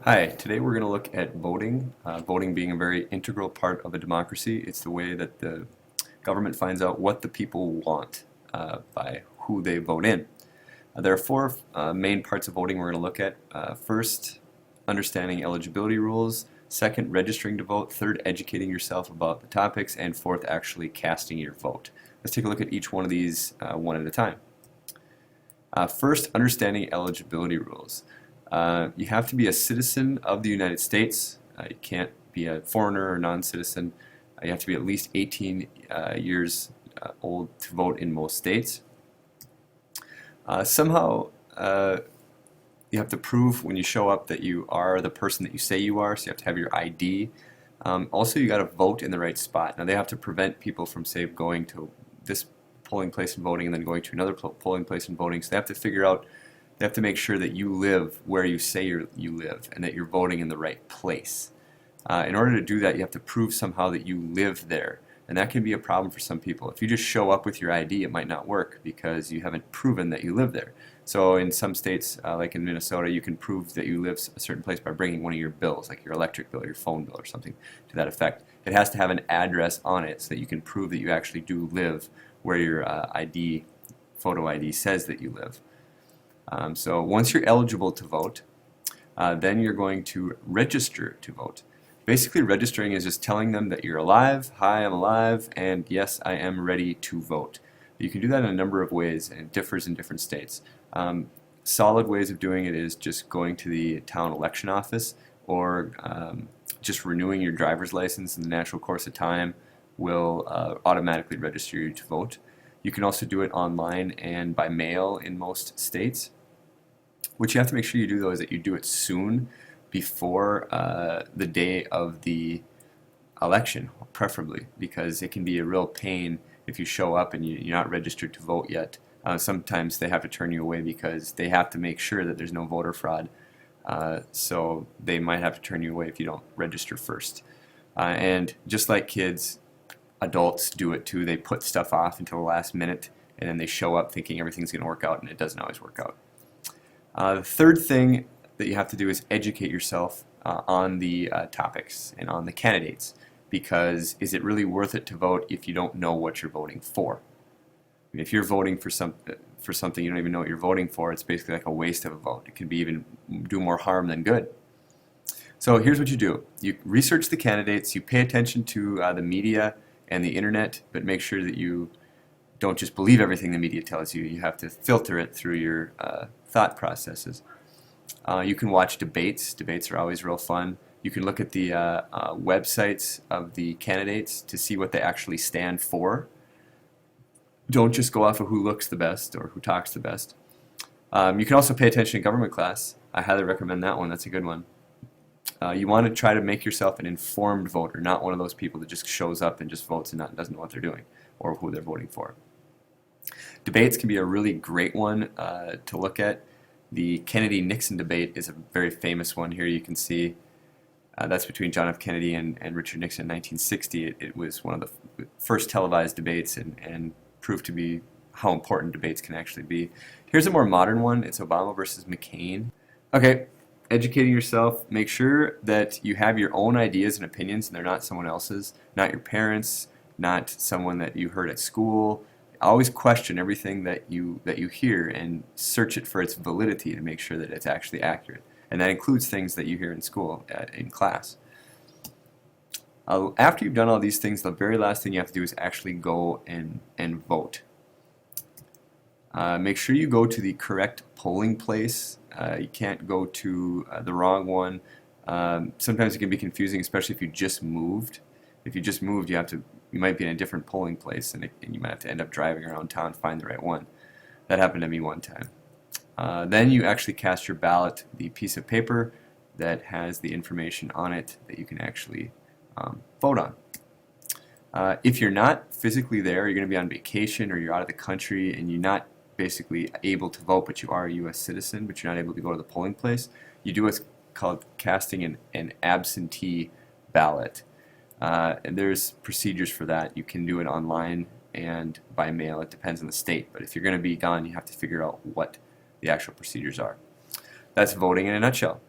Hi, today we're going to look at voting. Voting being a very integral part of a democracy. It's the way that the government finds out what the people want by who they vote in. There are four main parts of voting we're going to look at. First, understanding eligibility rules. Second, registering to vote. Third, educating yourself about the topics. And fourth, actually casting your vote. Let's take a look at each one of these one at a time. First, understanding eligibility rules. You have to be a citizen of the United States. You can't be a foreigner or non-citizen. You have to be at least 18 years old to vote in most states. Somehow, you have to prove when you show up that you are the person that you say you are, so you have to have your ID. Also, you got to vote in the right spot. Now, they have to prevent people from, say, going to this polling place and voting and then going to another polling place and voting. So they have to figure out, they have to make sure that you live where you say you live and that you're voting in the right place. In order to do that, you have to prove somehow that you live there. And that can be a problem for some people. If you just show up with your ID, it might not work because you haven't proven that you live there. So in some states, like in Minnesota, you can prove that you live a certain place by bringing one of your bills, like your electric bill or your phone bill or something to that effect. It has to have an address on it so that you can prove that you actually do live where your ID, photo ID says that you live. So once you're eligible to vote, then you're going to register to vote. Basically, registering is just telling them that you're alive, hi, I'm alive, and yes, I am ready to vote. You can do that in a number of ways, and it differs in different states. Solid ways of doing it is just going to the town election office or just renewing your driver's license in the natural course of time will automatically register you to vote. You can also do it online and by mail in most states. What you have to make sure you do, though, is that you do it soon before the day of the election, preferably, because it can be a real pain if you show up and you're not registered to vote yet. Sometimes they have to turn you away because they have to make sure that there's no voter fraud. So they might have to turn you away if you don't register first. And just like kids, adults do it too. They put stuff off until the last minute and then they show up thinking everything's going to work out, and it doesn't always work out. The third thing that you have to do is educate yourself on the topics and on the candidates, because is it really worth it to vote if you don't know what you're voting for? I mean, if you're voting for something you don't even know what you're voting for, it's basically like a waste of a vote. It can be even do more harm than good. So here's what you do. You research the candidates, you pay attention to the media and the internet, but make sure that you don't just believe everything the media tells you. You have to filter it through your thought processes. You can watch debates. Debates are always real fun. You can look at the websites of the candidates to see what they actually stand for. Don't just go off of who looks the best or who talks the best. You can also pay attention in government class. I highly recommend that one. That's a good one. You want to try to make yourself an informed voter, not one of those people that just shows up and just votes and doesn't know what they're doing or who they're voting for. Debates can be a really great one to look at. The Kennedy-Nixon debate is a very famous one. Here you can see that's between John F. Kennedy and Richard Nixon in 1960. It was one of the first televised debates and proved to be how important debates can actually be. Here's a more modern one. It's Obama versus McCain. Okay, educating yourself. Make sure that you have your own ideas and opinions and they're not someone else's, not your parents', not someone that you heard at school. Always question everything that you hear and search it for its validity to make sure that it's actually accurate. And that includes things that you hear in school, in class. After you've done all these things, the very last thing you have to do is actually go and vote. Make sure you go to the correct polling place. You can't go to the wrong one. Sometimes it can be confusing, especially if you just moved. If you just moved, you might be in a different polling place, and you might have to end up driving around town to find the right one. That happened to me one time. Then you actually cast your ballot, the piece of paper that has the information on it that you can actually vote on. If you're not physically there, you're going to be on vacation or you're out of the country and you're not basically able to vote, but you are a U.S. citizen, but you're not able to go to the polling place, you do what's called casting an absentee ballot. And there's procedures for that. You can do it online and by mail. It depends on the state. But if you're going to be gone, you have to figure out what the actual procedures are. That's voting in a nutshell.